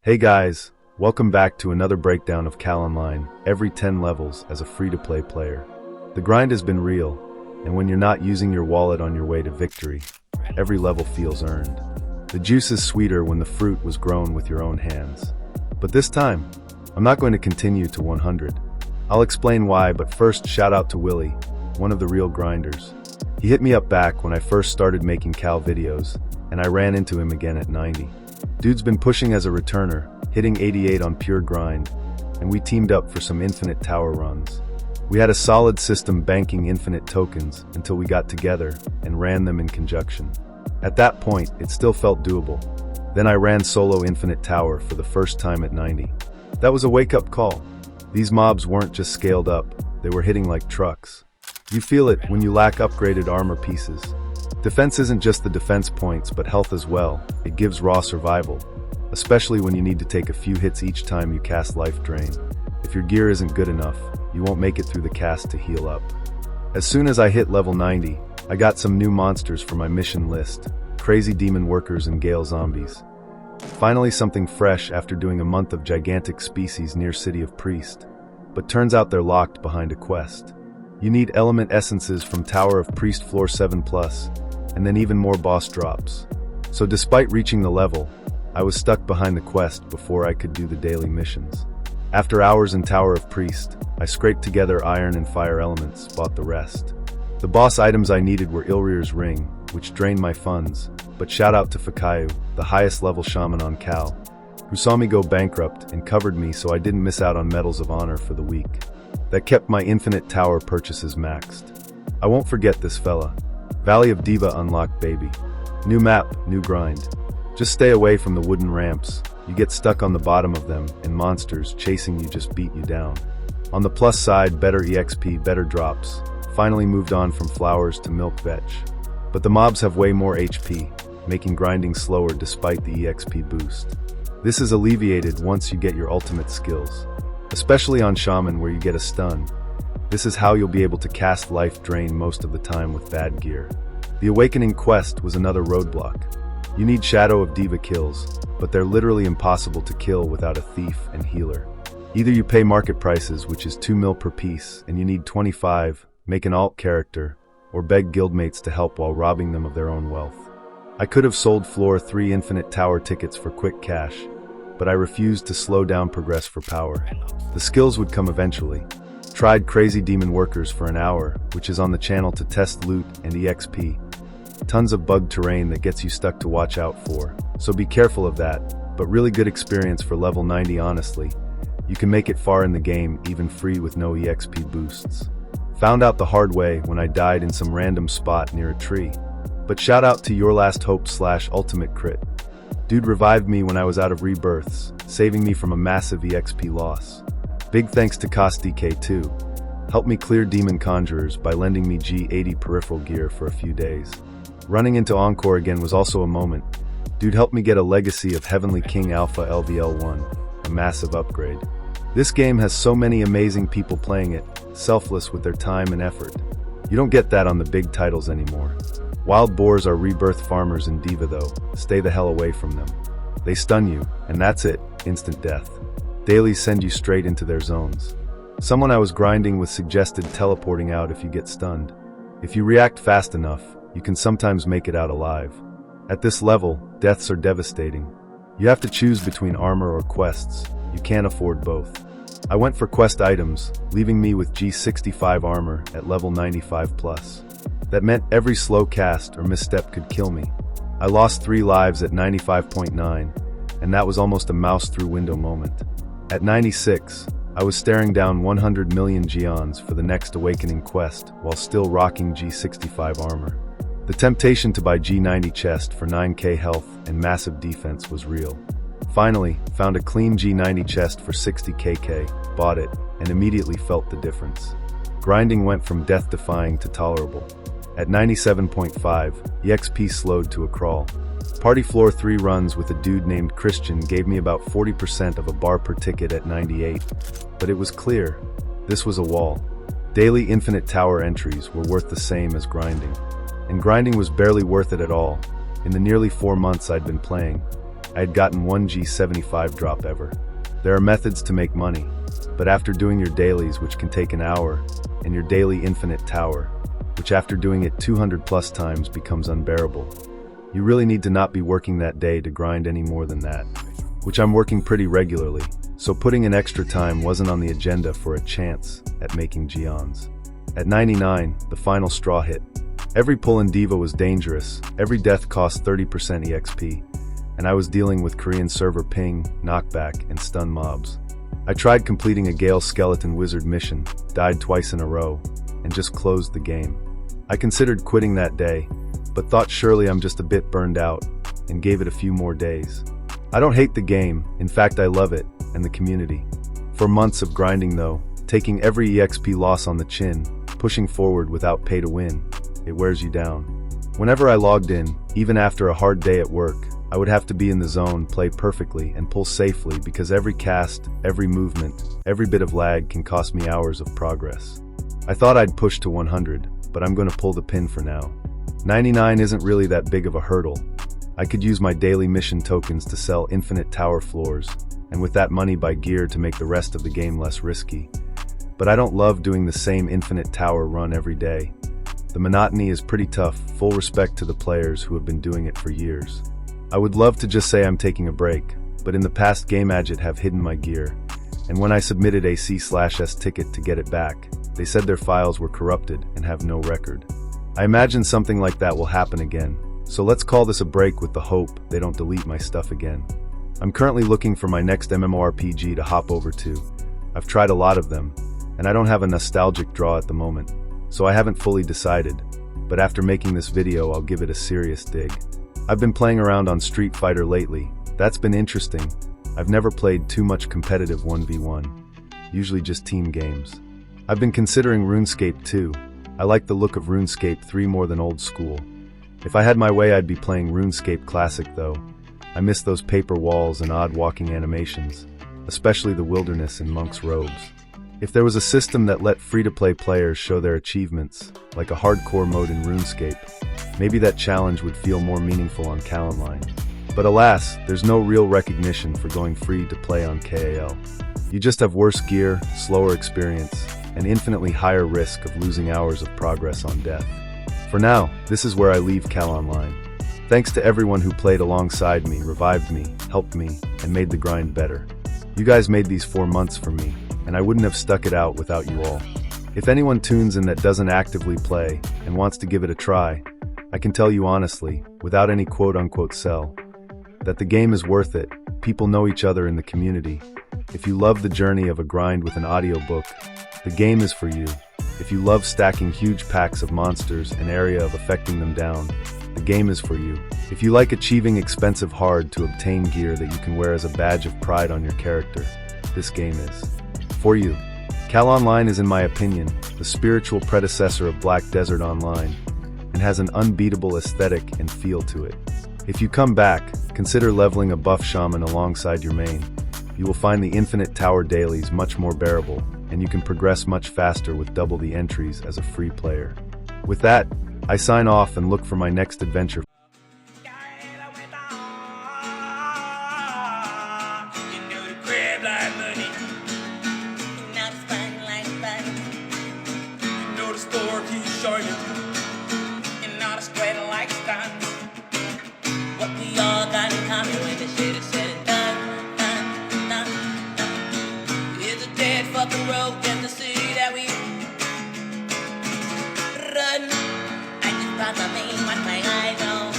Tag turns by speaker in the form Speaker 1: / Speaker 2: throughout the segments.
Speaker 1: Hey guys, welcome back to another breakdown of KalOnline, every 10 levels as a free-to-play player. The grind has been real, and when you're not using your wallet on your way to victory, every level feels earned. The juice is sweeter when the fruit was grown with your own hands. But this time, I'm not going to continue to 100. I'll explain why, but first shout out to Willy, one of the real grinders. He hit me up back when I first started making Kal videos, and I ran into him again at 90. Dude's been pushing as a returner, hitting 88 on pure grind, and we teamed up for some infinite tower runs. We had a solid system banking infinite tokens until we got together and ran them in conjunction. At that point, it still felt doable. Then I ran solo infinite tower for the first time at 90. That was a wake-up call. These mobs weren't just scaled up, they were hitting like trucks. You feel it when you lack upgraded armor pieces. Defense isn't just the defense points, but health as well. It gives raw survival, especially when you need to take a few hits each time you cast Life Drain. If your gear isn't good enough, you won't make it through the cast to heal up. As soon as I hit level 90, I got some new monsters for my mission list: crazy demon workers and gale zombies. Finally something fresh after doing a month of gigantic species near City of Priest. But turns out they're locked behind a quest. You need element essences from Tower of Priest floor 7+, and then even more boss drops. So despite reaching the level, I was stuck behind the quest before I could do the daily missions. After hours in Tower of Priest, I scraped together iron and fire elements, bought the rest. The boss items I needed were Ilrir's ring, which drained my funds, but shout out to Faquayu, the highest level shaman on Kal, who saw me go bankrupt and covered me so I didn't miss out on medals of honor for the week. That kept my infinite tower purchases maxed. I won't forget this fella. Valley of Diva unlocked, baby. New map, new grind. Just stay away from the wooden ramps. You get stuck on the bottom of them, and monsters chasing you just beat you down. On the plus side, better EXP, better drops. Finally moved on from flowers to milk vetch. But the mobs have way more HP, making grinding slower despite the EXP boost. This is alleviated once you get your ultimate skills, especially on Shaman where you get a stun. This is how you'll be able to cast Life Drain most of the time with bad gear. The Awakening quest was another roadblock. You need Shadow of Diva kills, but they're literally impossible to kill without a thief and healer. Either you pay market prices, which is 2 mil per piece, and you need 25, make an alt character, or beg guildmates to help while robbing them of their own wealth. I could have sold floor 3 infinite tower tickets for quick cash, but I refused to slow down progress for power. The skills would come eventually. Tried crazy demon workers for an hour, which is on the channel to test loot and EXP. Tons of bug terrain that gets you stuck to watch out for, so be careful of that, but really good experience for level 90 honestly. You can make it far in the game, even free with no EXP boosts. Found out the hard way when I died in some random spot near a tree. But shout out to YourLastHope / UltimateCrit. Dude revived me when I was out of rebirths, saving me from a massive EXP loss. Big thanks to KaasDK too. Helped me clear demon conjurers by lending me G80 peripheral gear for a few days. Running into eNCORe again was also a moment. Dude helped me get a legacy of Heavenly King Alpha LVL1, a massive upgrade. This game has so many amazing people playing it, selfless with their time and effort. You don't get that on the big titles anymore. Wild boars are rebirth farmers in Diva though, stay the hell away from them. They stun you, and that's it, instant death. Dailies send you straight into their zones. Someone I was grinding with suggested teleporting out if you get stunned. If you react fast enough, you can sometimes make it out alive. At this level, deaths are devastating. You have to choose between armor or quests. You can't afford both. I went for quest items, leaving me with G65 armor at level 95+. That meant every slow cast or misstep could kill me. I lost 3 lives at 95.9, and that was almost a mouse through window moment. At 96, I was staring down 100 million Geons for the next Awakening quest while still rocking G65 armor. The temptation to buy G90 chest for 9k health and massive defense was real. Finally, found a clean G90 chest for 60kk, bought it, and immediately felt the difference. Grinding went from death-defying to tolerable. At 97.5, EXP slowed to a crawl. Party floor 3 runs with a dude named Christian gave me about 40% of a bar per ticket at 98. But it was clear, this was a wall. Daily infinite tower entries were worth the same as grinding. And grinding was barely worth it at all, in the nearly 4 months I'd been playing. I had gotten 1G75 drop ever. There are methods to make money, but after doing your dailies, which can take an hour, and your daily infinite tower, which after doing it 200 plus times becomes unbearable, you really need to not be working that day to grind any more than that, which I'm working pretty regularly, so putting in extra time wasn't on the agenda for a chance at making Geons. At 99, the final straw hit. Every pull in Diva was dangerous, every death cost 30% EXP, and I was dealing with Korean server ping, knockback, and stun mobs. I tried completing a Gale Skeleton Wizard mission, died twice in a row, and just closed the game. I considered quitting that day, but thought surely I'm just a bit burned out, and gave it a few more days. I don't hate the game, in fact I love it, and the community. For months of grinding though, taking every EXP loss on the chin, pushing forward without pay to win, it wears you down. Whenever I logged in, even after a hard day at work, I would have to be in the zone, play perfectly, and pull safely because every cast, every movement, every bit of lag can cost me hours of progress. I thought I'd push to 100, but I'm gonna pull the pin for now. 99 isn't really that big of a hurdle. I could use my daily mission tokens to sell infinite tower floors, and with that money buy gear to make the rest of the game less risky. But I don't love doing the same infinite tower run every day. The monotony is pretty tough, full respect to the players who have been doing it for years. I would love to just say I'm taking a break, but in the past GameAgit have hidden my gear, and when I submitted a C/S ticket to get it back, they said their files were corrupted and have no record. I imagine something like that will happen again, so let's call this a break with the hope they don't delete my stuff again. I'm currently looking for my next MMORPG to hop over to. I've tried a lot of them, and I don't have a nostalgic draw at the moment, so I haven't fully decided, but after making this video I'll give it a serious dig. I've been playing around on Street Fighter lately. That's been interesting. I've never played too much competitive 1v1, usually just team games. I've been considering RuneScape too. I like the look of RuneScape 3 more than old school. If I had my way I'd be playing RuneScape Classic though. I miss those paper walls and odd walking animations, especially the wilderness in monk's robes. If there was a system that let free-to-play players show their achievements, like a hardcore mode in RuneScape, maybe that challenge would feel more meaningful on KalOnline. But alas, there's no real recognition for going free to play on KAL. You just have worse gear, slower experience, and infinitely higher risk of losing hours of progress on death. For now, this is where I leave KalOnline. Thanks to everyone who played alongside me, revived me, helped me, and made the grind better. You guys made these 4 months for me, and I wouldn't have stuck it out without you all. If anyone tunes in that doesn't actively play and wants to give it a try, I can tell you honestly, without any quote-unquote sell, that the game is worth it. People know each other in the community. If you love the journey of a grind with an audiobook, the game is for you. If you love stacking huge packs of monsters and area of affecting them down, the game is for you. If you like achieving expensive hard to obtain gear that you can wear as a badge of pride on your character, this game is for you. KalOnline is, in my opinion, the spiritual predecessor of Black Desert Online, and has an unbeatable aesthetic and feel to it. If you come back, consider leveling a buff shaman alongside your main. You will find the infinite tower dailies much more bearable, and you can progress much faster with double the entries as a free player. With that, I sign off and look for my next adventure.
Speaker 2: What we all got in common when the shit is said and done, it's a dead fucking road in the city that we run. I just brought my main, watch my eyes on,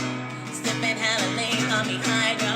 Speaker 2: sipping hella lean on me high.